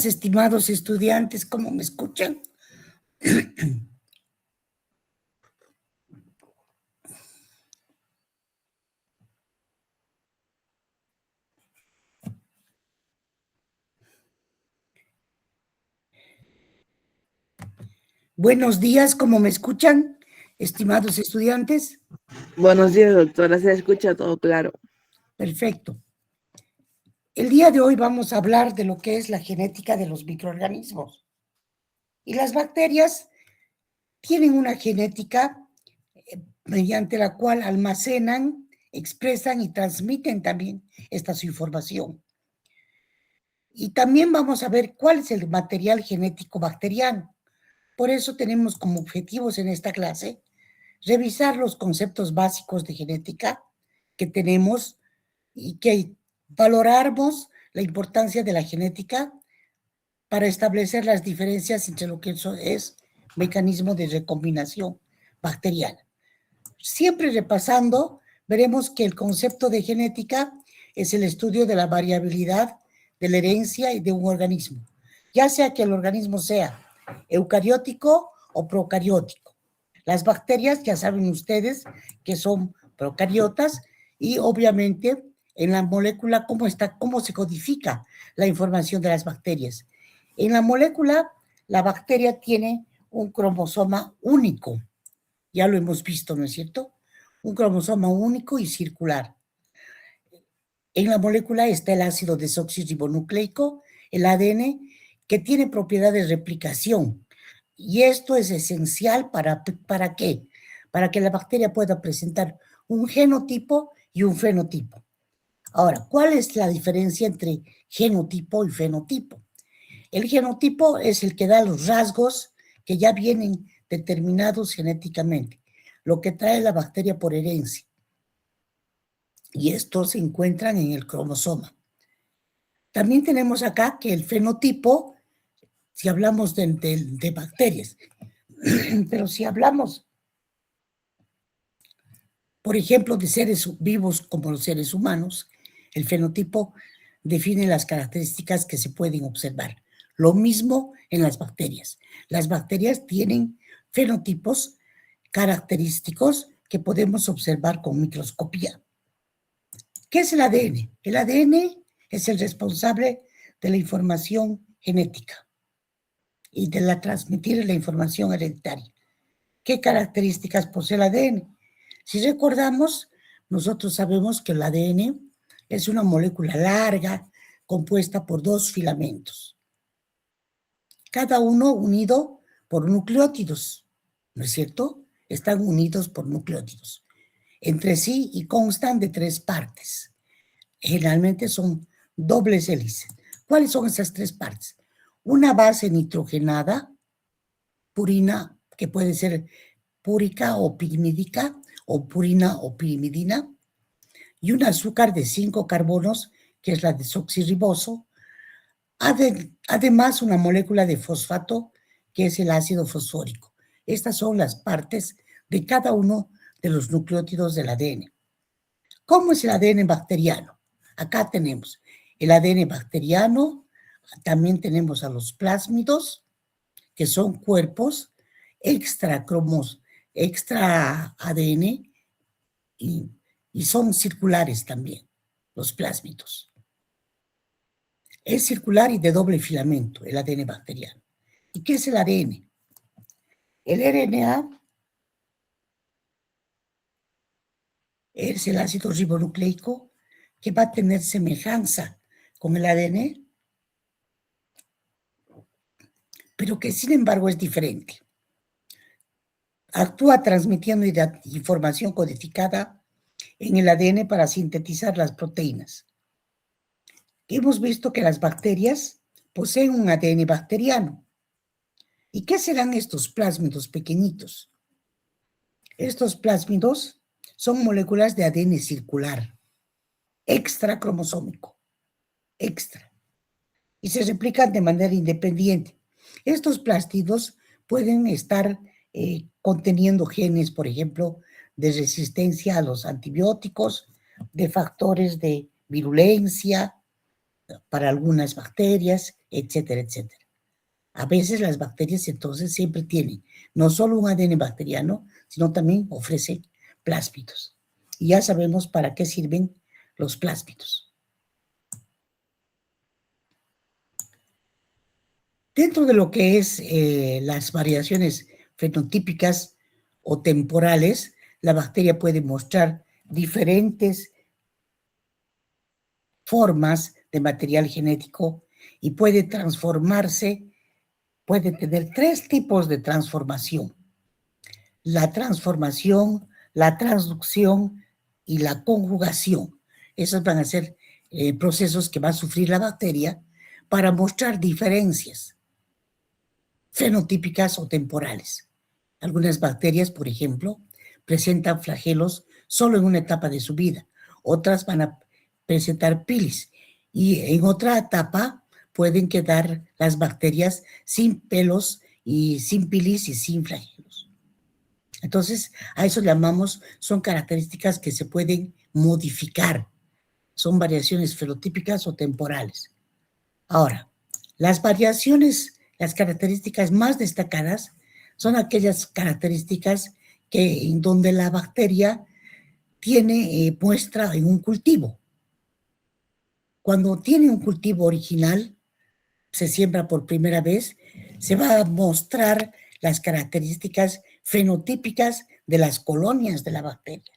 Estimados estudiantes, ¿cómo me escuchan? Buenos días, ¿cómo me escuchan, estimados estudiantes? Buenos días, doctora. Se escucha todo claro. Perfecto. El día de hoy vamos a hablar de lo que es la genética de los microorganismos. Y las bacterias tienen una genética mediante la cual almacenan, expresan y transmiten también esta su información. Y también vamos a ver cuál es el material genético bacteriano. Por eso tenemos como objetivos en esta clase revisar los conceptos básicos de genética que tenemos y que valoramos la importancia de la genética para establecer las diferencias entre lo que es mecanismo de recombinación bacteriana. Siempre repasando, veremos que el concepto de genética es el estudio de la variabilidad de la herencia y de un organismo, ya sea que el organismo sea eucariótico o procariótico. Las bacterias, ya saben ustedes que son procariotas y obviamente en la molécula cómo se codifica la información de las bacterias. En la molécula, la bacteria tiene un cromosoma único. Ya lo hemos visto, ¿no es cierto? Un cromosoma único y circular. En la molécula está el ácido desoxirribonucleico, el ADN, que tiene propiedades de replicación. Y esto es esencial ¿para qué? Para que la bacteria pueda presentar un genotipo y un fenotipo. Ahora, ¿cuál es la diferencia entre genotipo y fenotipo? El genotipo es el que da los rasgos que ya vienen determinados genéticamente, lo que trae la bacteria por herencia. Y estos se encuentran en el cromosoma. También tenemos acá que el fenotipo, si hablamos de bacterias, pero si hablamos, por ejemplo, de seres vivos como los seres humanos, el fenotipo define las características que se pueden observar. Lo mismo en las bacterias. Las bacterias tienen fenotipos característicos que podemos observar con microscopía. ¿Qué es el ADN? El ADN es el responsable de la información genética y de transmitir la información hereditaria. ¿Qué características posee el ADN? Si recordamos, nosotros sabemos que el ADN es una molécula larga compuesta por 2 filamentos, cada uno unido por nucleótidos, ¿no es cierto? Están unidos por nucleótidos entre sí y constan de 3 partes. Generalmente son dobles hélices. ¿Cuáles son esas 3 partes? Una base nitrogenada, purina, que puede ser púrica o pirimídica, o purina o pirimidina, y un azúcar de 5 carbonos, que es la desoxirriboso. Además, una molécula de fosfato, que es el ácido fosfórico. Estas son las partes de cada uno de los nucleótidos del ADN. ¿Cómo es el ADN bacteriano? Acá tenemos el ADN bacteriano, también tenemos a los plásmidos, que son cuerpos extra ADN y son circulares también, los plásmidos. Es circular y de doble filamento, el ADN bacteriano. ¿Y qué es el ADN? El RNA es el ácido ribonucleico que va a tener semejanza con el ADN, pero que sin embargo es diferente. Actúa transmitiendo información codificada en el ADN para sintetizar las proteínas. Hemos visto que las bacterias poseen un ADN bacteriano. ¿Y qué serán estos plásmidos pequeñitos? Estos plásmidos son moléculas de ADN circular, extra cromosómico, extra, y se replican de manera independiente. Estos plásmidos pueden estar conteniendo genes, por ejemplo, de resistencia a los antibióticos, de factores de virulencia para algunas bacterias etcétera, etcétera. A veces las bacterias entonces siempre tienen no solo un ADN bacteriano, sino también ofrecen plásmidos. Y ya sabemos para qué sirven los plásmidos. Dentro de lo que es las variaciones fenotípicas o temporales, la bacteria puede mostrar diferentes formas de material genético y puede transformarse, puede tener 3 tipos de transformación: la transformación, la transducción y la conjugación. Esos van a ser procesos que va a sufrir la bacteria para mostrar diferencias fenotípicas o temporales. Algunas bacterias, por ejemplo, presentan flagelos solo en una etapa de su vida. Otras van a presentar pilis y en otra etapa pueden quedar las bacterias sin pelos y sin pilis y sin flagelos. Entonces, a eso llamamos, son características que se pueden modificar. Son variaciones fenotípicas o temporales. Ahora, las variaciones, las características más destacadas son aquellas características que en donde la bacteria tiene muestra en un cultivo. Cuando tiene un cultivo original, se siembra por primera vez, se va a mostrar las características fenotípicas de las colonias de la bacteria.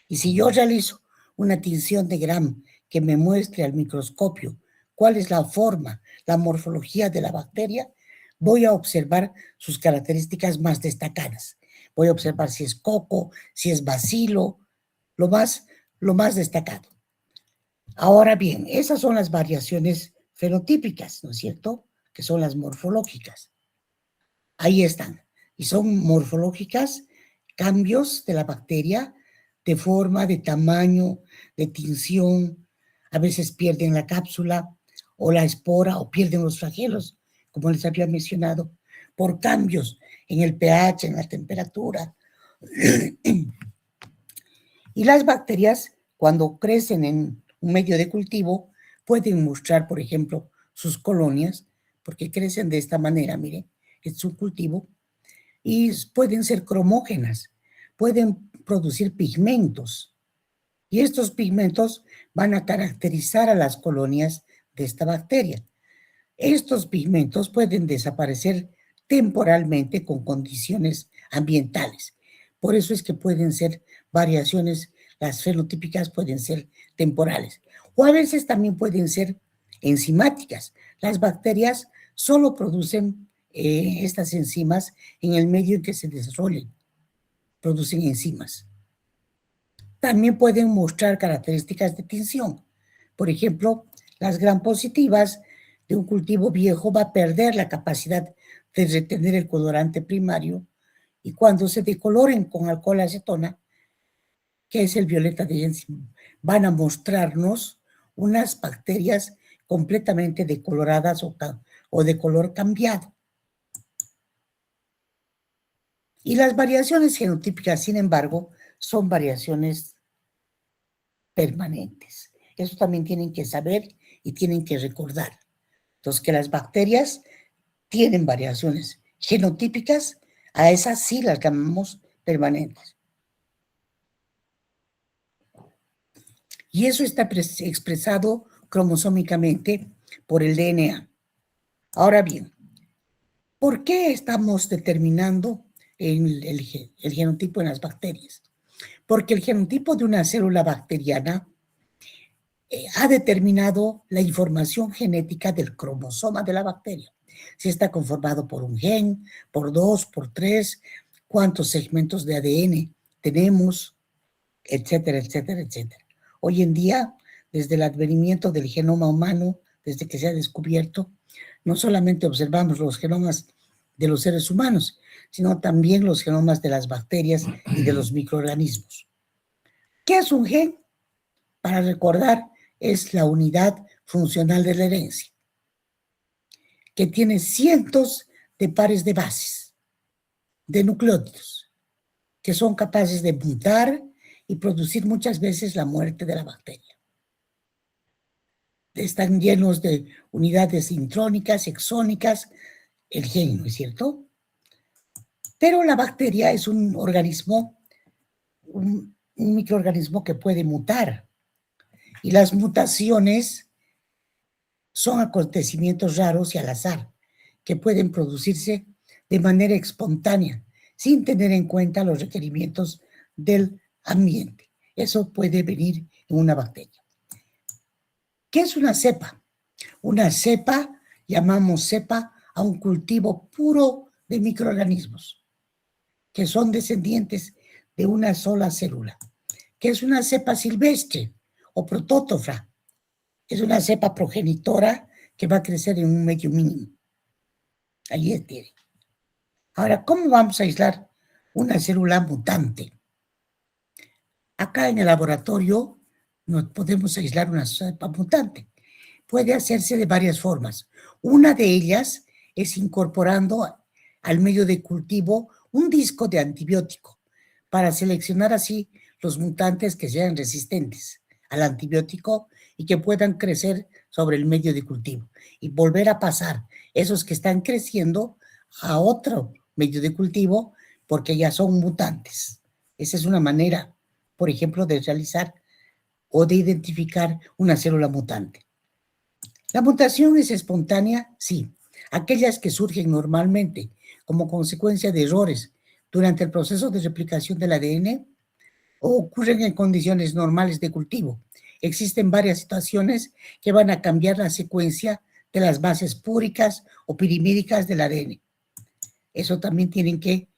Y si yo realizo una tinción de Gram que me muestre al microscopio cuál es la forma, la morfología de la bacteria, voy a observar sus características más destacadas. Voy a observar si es coco, si es bacilo, lo más destacado. Ahora bien, esas son las variaciones fenotípicas, ¿no es cierto? Que son las morfológicas. Ahí están. Y son morfológicas, cambios de la bacteria, de forma, de tamaño, de tinción. A veces pierden la cápsula o la espora o pierden los flagelos, como les había mencionado, por cambios en el pH, en la temperatura. Y las bacterias, cuando crecen en un medio de cultivo, pueden mostrar, por ejemplo, sus colonias, porque crecen de esta manera, miren, es un cultivo, y pueden ser cromógenas, pueden producir pigmentos, y estos pigmentos van a caracterizar a las colonias de esta bacteria. Estos pigmentos pueden desaparecer temporalmente con condiciones ambientales. Por eso es que pueden ser variaciones, las fenotípicas pueden ser temporales. O a veces también pueden ser enzimáticas. Las bacterias solo producen estas enzimas en el medio en que se desarrollen. Producen enzimas. También pueden mostrar características de tinción. Por ejemplo, las gram positivas de un cultivo viejo va a perder la capacidad de retener el colorante primario y cuando se decoloren con alcohol acetona, que es el violeta de Jensen, van a mostrarnos unas bacterias completamente decoloradas o de color cambiado. Y las variaciones genotípicas, sin embargo, son variaciones permanentes. Eso también tienen que saber y tienen que recordar. Entonces, que las bacterias tienen variaciones genotípicas, a esas sí las llamamos permanentes. Y eso está expresado cromosómicamente por el DNA. Ahora bien, ¿por qué estamos determinando el genotipo en las bacterias? Porque el genotipo de una célula bacteriana ha determinado la información genética del cromosoma de la bacteria. Si está conformado por un gen, por 2, por 3, cuántos segmentos de ADN tenemos, etcétera, etcétera, etcétera. Hoy en día, desde el advenimiento del genoma humano, desde que se ha descubierto, no solamente observamos los genomas de los seres humanos, sino también los genomas de las bacterias y de los microorganismos. ¿Qué es un gen? Para recordar, es la unidad funcional de la herencia, que tiene cientos de pares de bases, de nucleótidos, que son capaces de mutar y producir muchas veces la muerte de la bacteria. están llenos de unidades intrónicas, exónicas, el gen, ¿no es cierto? Pero la bacteria es un organismo, un microorganismo que puede mutar. Y las mutaciones son acontecimientos raros y al azar, que pueden producirse de manera espontánea, sin tener en cuenta los requerimientos del ambiente. Eso puede venir en una bacteria. ¿Qué es una cepa? Una cepa, llamamos cepa a un cultivo puro de microorganismos que son descendientes de una sola célula. ¿Qué es una cepa silvestre o protótrofa? Es una cepa progenitora que va a crecer en un medio mínimo. Ahí tiene. Ahora, ¿cómo vamos a aislar una célula mutante? Acá en el laboratorio no podemos aislar una cepa mutante. Puede hacerse de varias formas. Una de ellas es incorporando al medio de cultivo un disco de antibiótico para seleccionar así los mutantes que sean resistentes al antibiótico y que puedan crecer sobre el medio de cultivo y volver a pasar esos que están creciendo a otro medio de cultivo porque ya son mutantes. Esa es una manera, por ejemplo, de realizar o de identificar una célula mutante. La mutación es espontánea, sí. Aquellas que surgen normalmente como consecuencia de errores durante el proceso de replicación del ADN o ocurren en condiciones normales de cultivo. Existen varias situaciones que van a cambiar la secuencia de las bases púricas o pirimídicas del ADN. Eso también tienen que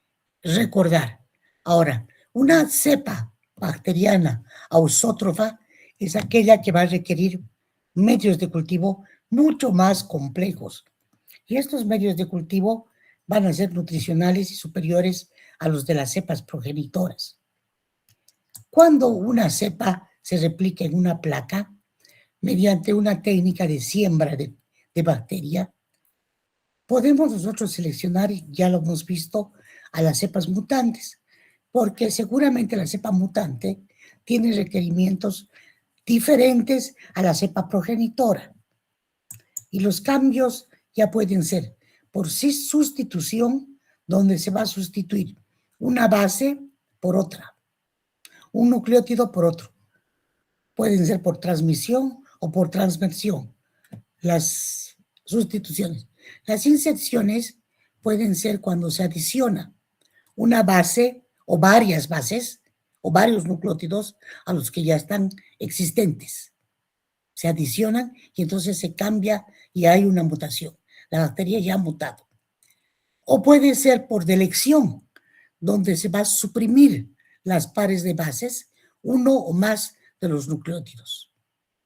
recordar. Ahora, una cepa bacteriana ausótrofa es aquella que va a requerir medios de cultivo mucho más complejos. Y estos medios de cultivo van a ser nutricionales y superiores a los de las cepas progenitoras. Cuando una cepa se replica en una placa, mediante una técnica de siembra de bacteria, podemos nosotros seleccionar, ya lo hemos visto, a las cepas mutantes, porque seguramente la cepa mutante tiene requerimientos diferentes a la cepa progenitora. Y los cambios ya pueden ser por sustitución, donde se va a sustituir una base por otra, un nucleótido por otro. Pueden ser por transmisión o por transversión las sustituciones. Las inserciones pueden ser cuando se adiciona una base o varias bases o varios nucleótidos a los que ya están existentes. Se adicionan y entonces se cambia y hay una mutación. La bacteria ya ha mutado. O puede ser por delección, donde se va a suprimir las pares de bases, uno o más de los nucleótidos.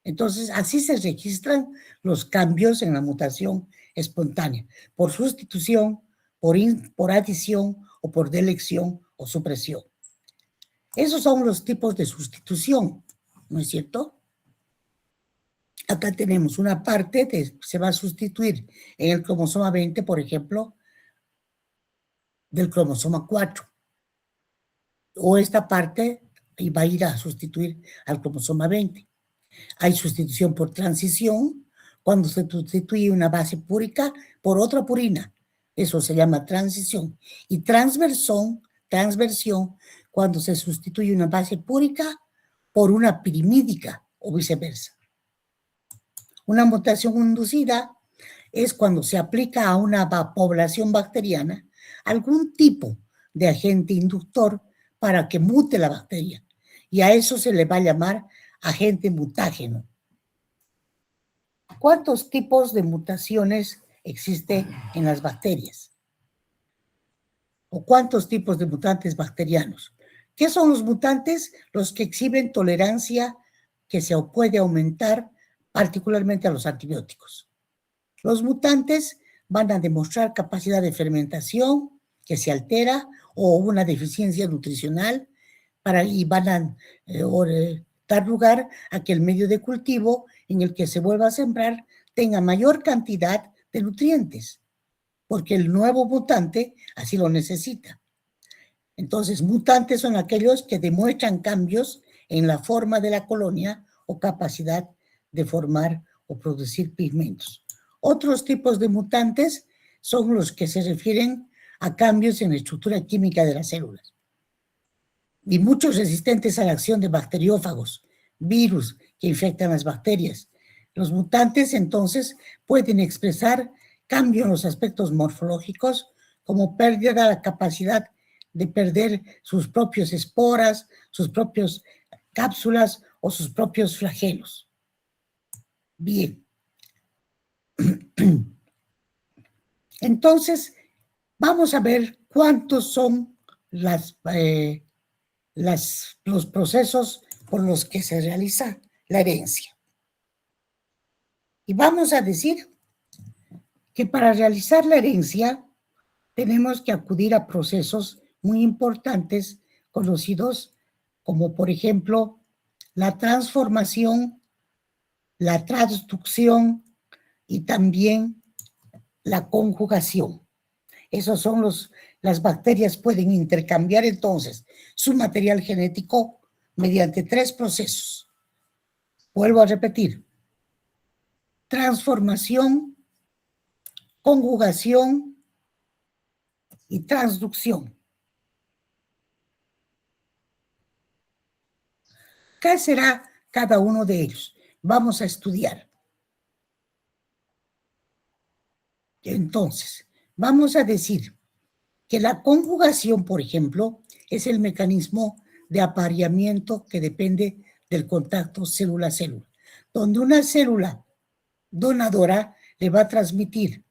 Entonces, así se registran los cambios en la mutación espontánea, por sustitución, por adición o por delección o supresión. Esos son los tipos de sustitución, ¿no es cierto? Acá tenemos una parte que se va a sustituir en el cromosoma 20, por ejemplo, del cromosoma 4. O esta parte va a ir a sustituir al cromosoma 20. Hay sustitución por transición, cuando se sustituye una base púrica por otra purina. Eso se llama transición. Y transversión, cuando se sustituye una base púrica por una pirimídica o viceversa. Una mutación inducida es cuando se aplica a una población bacteriana algún tipo de agente inductor para que mute la bacteria. Y a eso se le va a llamar agente mutágeno. ¿Cuántos tipos de mutaciones existen en las bacterias? ¿O cuántos tipos de mutantes bacterianos? ¿Qué son los mutantes? Los que exhiben tolerancia que se puede aumentar particularmente a los antibióticos. Los mutantes van a demostrar capacidad de fermentación que se altera o una deficiencia nutricional y van a dar lugar a que el medio de cultivo en el que se vuelva a sembrar tenga mayor cantidad de nutrientes, porque el nuevo mutante así lo necesita. Entonces, mutantes son aquellos que demuestran cambios en la forma de la colonia o capacidad de formar o producir pigmentos. Otros tipos de mutantes son los que se refieren a cambios en la estructura química de las células. Y muchos resistentes a la acción de bacteriófagos, virus que infectan las bacterias. Los mutantes, entonces, pueden expresar cambios en los aspectos morfológicos, como pérdida de la capacidad de perder sus propios esporas, sus propias cápsulas o sus propios flagelos. Bien. Entonces, vamos a ver cuántos son los procesos por los que se realiza la herencia. Y vamos a decir que para realizar la herencia tenemos que acudir a procesos muy importantes conocidos como, por ejemplo, la transformación, la transducción y también la conjugación. Esos son las bacterias pueden intercambiar entonces su material genético mediante 3 procesos. Vuelvo a repetir: transformación, conjugación y transducción. ¿Qué será cada uno de ellos? Vamos a estudiar. Entonces, vamos a decir que la conjugación, por ejemplo, es el mecanismo de apareamiento que depende del contacto célula-célula, donde una célula donadora le va a transmitir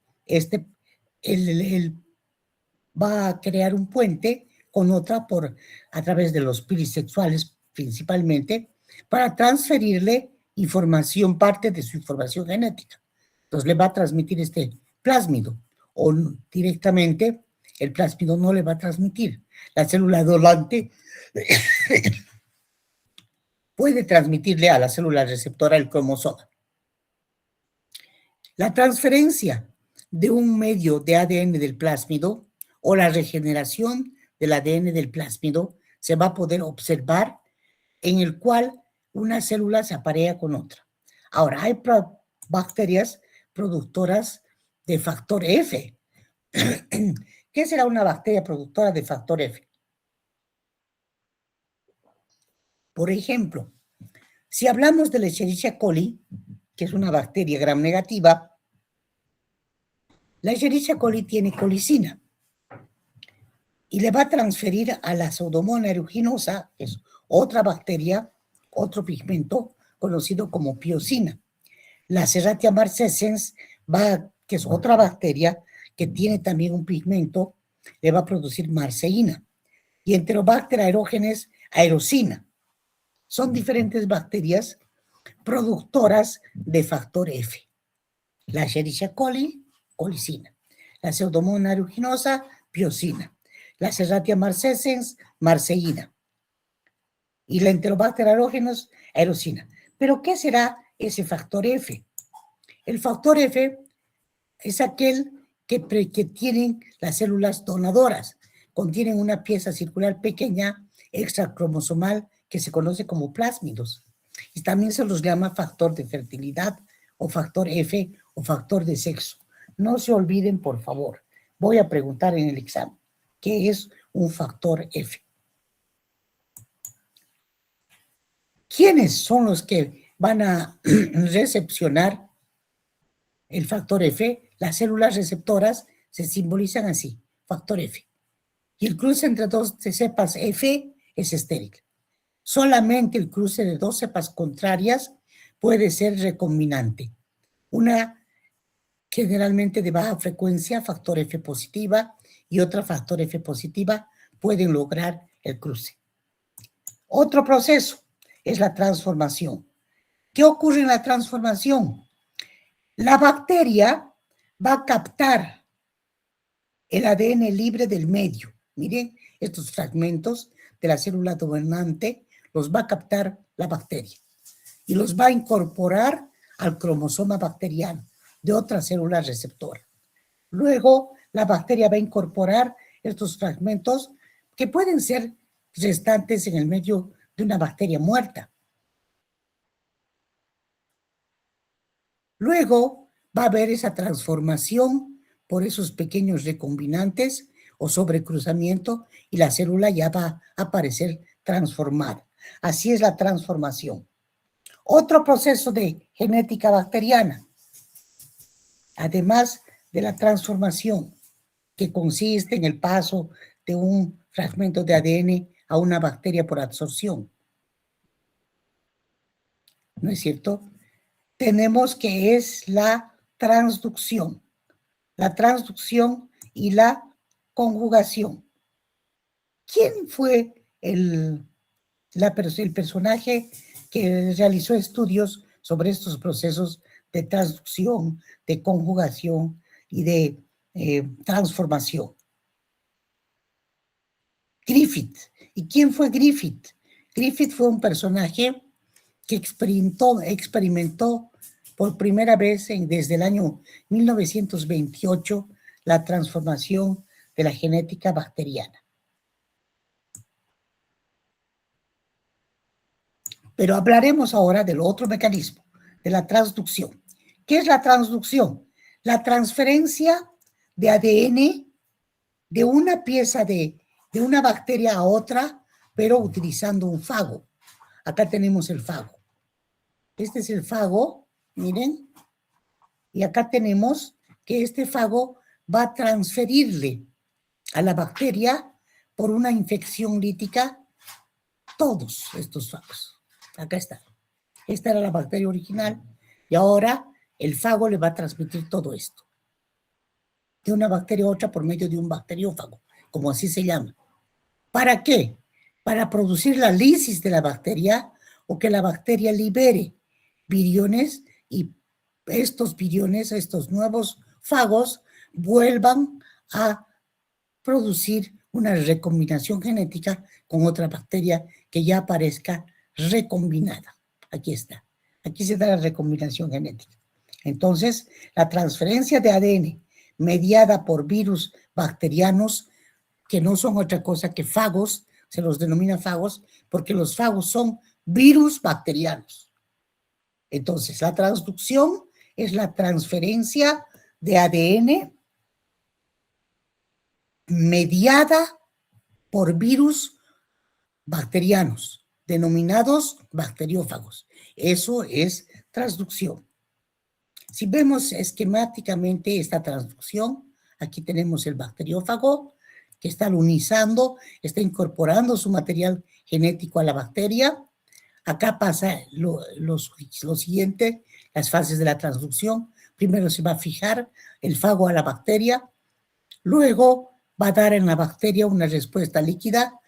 va a crear un puente con otra a través de los pilis sexuales principalmente, para transferirle información, parte de su información genética. Entonces le va a transmitir este plásmido, o directamente el plásmido no le va a transmitir. La célula donante puede transmitirle a la célula receptora el cromosoma. La transferencia de un medio de ADN del plásmido o la regeneración del ADN del plásmido se va a poder observar, en el cual una célula se aparea con otra. Ahora, hay bacterias productoras de factor F. ¿Qué será una bacteria productora de factor F? Por ejemplo, si hablamos de la Escherichia coli, que es una bacteria gram negativa, la Escherichia coli tiene colicina y le va a transferir a la Pseudomonas aeruginosa, que es otra bacteria, otro pigmento conocido como piosina. La Serratia marcescens, que es otra bacteria que tiene también un pigmento, le va a producir marceína. Y Enterobacter aerogenes, aerosina. Son diferentes bacterias productoras de factor F. La Escherichia coli, colicina. La Pseudomonas aeruginosa, piosina. La Serratia marcescens, marceína. Y la Enterobacter aerogenes, aerosina. ¿Pero qué será ese factor F? El factor F es aquel que tienen las células donadoras. Contienen una pieza circular pequeña, extracromosomal, que se conoce como plásmidos. Y también se los llama factor de fertilidad o factor F o factor de sexo. No se olviden, por favor. Voy a preguntar en el examen, ¿qué es un factor F? ¿Quiénes son los que van a recepcionar el factor F? Las células receptoras se simbolizan así, factor F. Y el cruce entre dos cepas F es estéril. Solamente el cruce de dos cepas contrarias puede ser recombinante. Una generalmente de baja frecuencia, factor F positiva, y otra factor F positiva pueden lograr el cruce. Otro proceso es la transformación. ¿Qué ocurre en la transformación? La bacteria va a captar el ADN libre del medio. Miren, estos fragmentos de la célula donante los va a captar la bacteria y los va a incorporar al cromosoma bacteriano de otra célula receptora. Luego, la bacteria va a incorporar estos fragmentos que pueden ser restantes en el medio de una bacteria muerta. Luego va a haber esa transformación por esos pequeños recombinantes o sobrecruzamiento y la célula ya va a aparecer transformada. Así es la transformación. Otro proceso de genética bacteriana, además de la transformación, que consiste en el paso de un fragmento de ADN a una bacteria por absorción. ¿No es cierto? Tenemos que es la transducción y la conjugación. ¿Quién fue el personaje que realizó estudios sobre estos procesos de transducción, de conjugación y de transformación? Griffith. ¿Y quién fue Griffith? Griffith fue un personaje que experimentó por primera vez desde el año 1928 la transformación de la genética bacteriana. Pero hablaremos ahora del otro mecanismo, de la transducción. ¿Qué es la transducción? La transferencia de ADN de una pieza de una bacteria a otra, pero utilizando un fago. Acá tenemos el fago. Este es el fago, miren. Y acá tenemos que este fago va a transferirle a la bacteria por una infección lítica todos estos fagos. Acá está. Esta era la bacteria original y ahora el fago le va a transmitir todo esto de una bacteria a otra por medio de un bacteriófago, como así se llama. ¿Para qué? Para producir la lisis de la bacteria o que la bacteria libere viriones y estos viriones, estos nuevos fagos, vuelvan a producir una recombinación genética con otra bacteria que ya aparezca recombinada. Aquí está. Aquí se da la recombinación genética. Entonces, la transferencia de ADN mediada por virus bacterianos, que no son otra cosa que fagos, se los denomina fagos, porque los fagos son virus bacterianos. Entonces, la transducción es la transferencia de ADN mediada por virus bacterianos, denominados bacteriófagos. Eso es transducción. Si vemos esquemáticamente esta transducción, aquí tenemos el bacteriófago que está lunizando, está incorporando su material genético a la bacteria. Acá pasa lo siguiente, las fases de la transducción. Primero se va a fijar el fago a la bacteria, luego va a dar en la bacteria una respuesta líquida,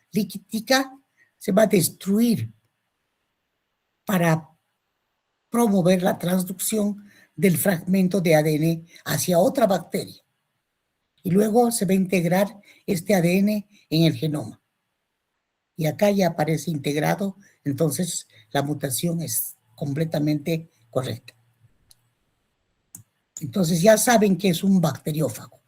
se va a destruir para promover la transducción del fragmento de ADN hacia otra bacteria. Y luego se va a integrar este ADN en el genoma. Y acá ya aparece integrado, entonces la mutación es completamente correcta. Entonces ya saben que es un bacteriófago.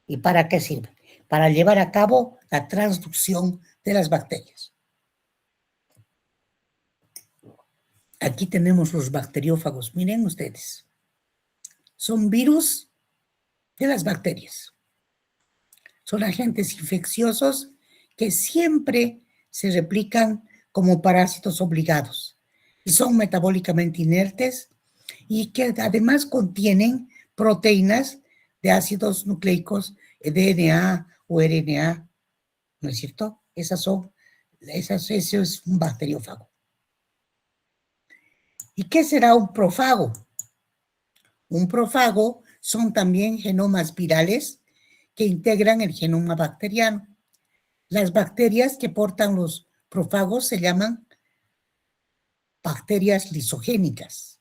¿Y para qué sirve? Para llevar a cabo la transducción de las bacterias. Aquí tenemos los bacteriófagos, miren ustedes. Son virus de las bacterias. Son agentes infecciosos que siempre se replican como parásitos obligados y son metabólicamente inertes y que además contienen proteínas de ácidos nucleicos, DNA o RNA, ¿no es cierto? Eso es un bacteriófago. ¿Y qué será un profago? Un profago son también genomas virales que integran el genoma bacteriano. Las bacterias que portan los profagos se llaman bacterias lisogénicas,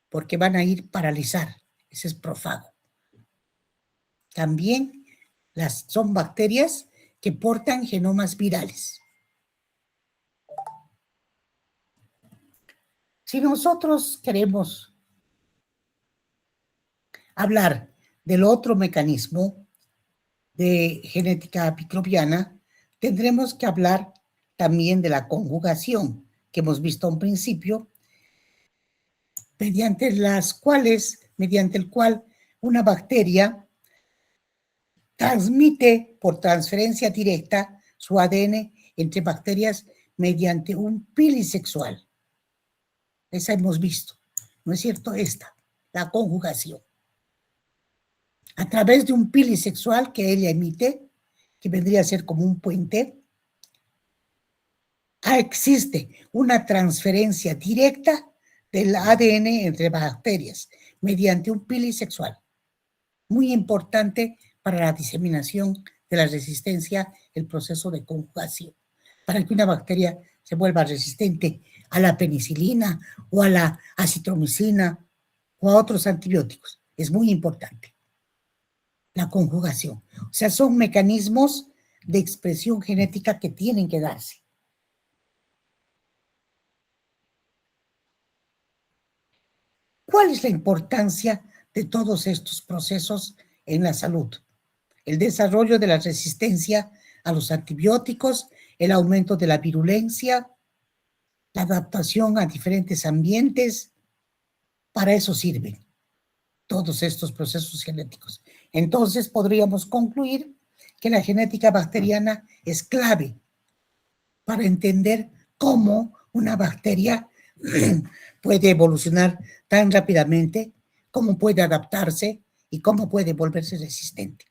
porque van a ir a paralizar. Ese es profago. También son bacterias que portan genomas virales. Si nosotros queremos hablar del otro mecanismo de genética microbiana, tendremos que hablar también de la conjugación, que hemos visto a un principio, mediante el cual una bacteria transmite por transferencia directa su ADN entre bacterias mediante un pili sexual. Esa hemos visto, ¿no es cierto? La conjugación. A través de un pili sexual que ella emite, que vendría a ser como un puente, existe una transferencia directa del ADN entre bacterias mediante un pili sexual. Muy importante para la diseminación de la resistencia, el proceso de conjugación, para que una bacteria se vuelva resistente a la penicilina o a la acitromicina o a otros antibióticos. Es muy importante la conjugación. O sea, son mecanismos de expresión genética que tienen que darse. ¿Cuál es la importancia de todos estos procesos en la salud? El desarrollo de la resistencia a los antibióticos, el aumento de la virulencia, la adaptación a diferentes ambientes. Para eso sirven todos estos procesos genéticos. Entonces podríamos concluir que la genética bacteriana es clave para entender cómo una bacteria puede evolucionar tan rápidamente, cómo puede adaptarse y cómo puede volverse resistente.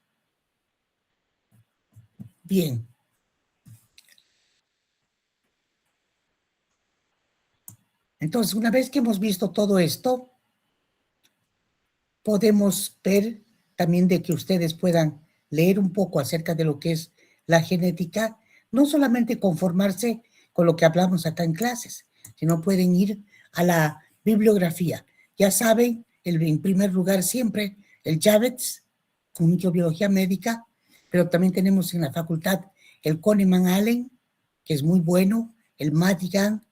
Bien. Entonces, una vez que hemos visto todo esto, podemos ver también de que ustedes puedan leer un poco acerca de lo que es la genética, no solamente conformarse con lo que hablamos acá en clases, sino pueden ir a la bibliografía. Ya saben, en primer lugar siempre el Javits, con microbiología médica, pero también tenemos en la facultad el Kahneman Allen, que es muy bueno, el Madigan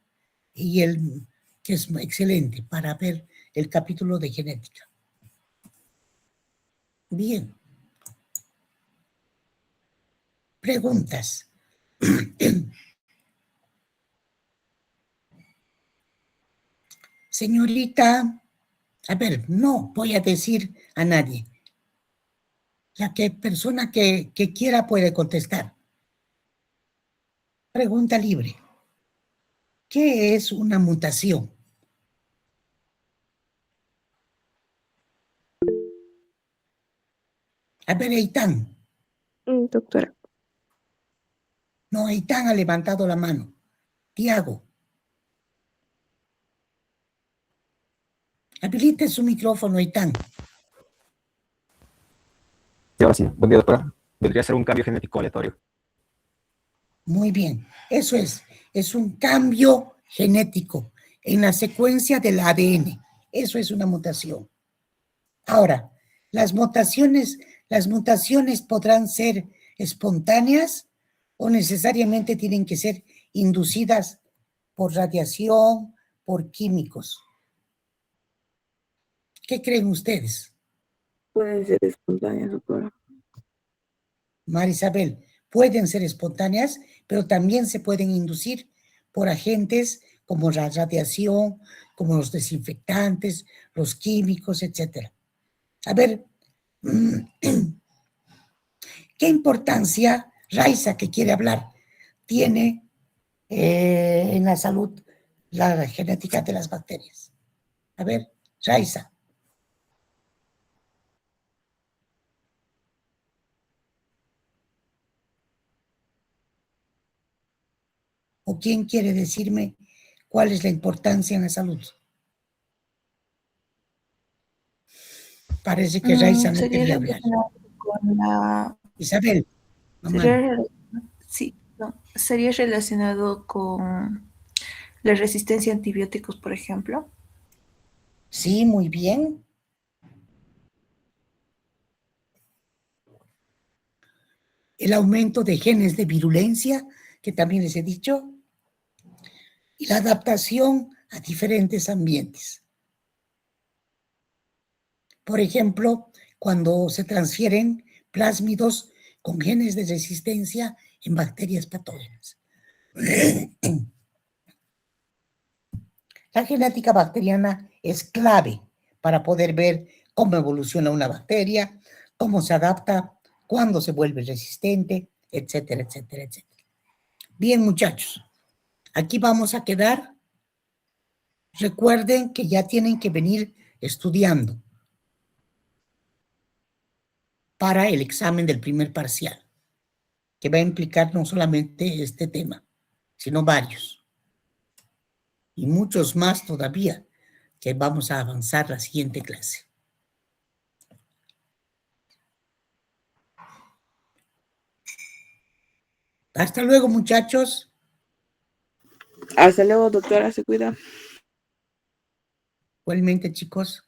y el que es excelente para ver el capítulo de genética. Bien. Preguntas. Señorita, a ver, no voy a decir a nadie. La persona que quiera puede contestar. Pregunta libre. ¿Qué es una mutación? A ver, Eitan. Doctora. No, Eitan ha levantado la mano. Tiago. Habilite su micrófono, Eitan. Sí, ahora sí. Buen día, doctora. Vendría a ser un cambio genético aleatorio. Muy bien. Eso es un cambio genético en la secuencia del ADN. Eso es una mutación. Ahora, las mutaciones podrán ser espontáneas o necesariamente tienen que ser inducidas por radiación, por químicos. ¿Qué creen ustedes? Pueden ser espontáneas, doctora. Marisabel, pueden ser espontáneas, pero también se pueden inducir por agentes como la radiación, como los desinfectantes, los químicos, etc. A ver, ¿qué importancia, Raiza, que quiere hablar, tiene en la salud la genética de las bacterias? A ver, Raiza. ¿O quién quiere decirme cuál es la importancia en la salud? Parece que Raiza no Sería quería hablar. relacionado con la... Isabel, mamá. Sería relacionado con la resistencia a antibióticos, por ejemplo. Sí, muy bien. El aumento de genes de virulencia, que también les he dicho, y la adaptación a diferentes ambientes. Por ejemplo, cuando se transfieren plásmidos con genes de resistencia en bacterias patógenas. La genética bacteriana es clave para poder ver cómo evoluciona una bacteria, cómo se adapta, cuándo se vuelve resistente, etcétera, etcétera, etcétera. Bien, muchachos, aquí vamos a quedar. Recuerden que ya tienen que venir estudiando para el examen del primer parcial, que va a implicar no solamente este tema, sino varios. Y muchos más todavía, que vamos a avanzar la siguiente clase. Hasta luego, muchachos. Hasta luego, doctora, se cuida. Igualmente, chicos.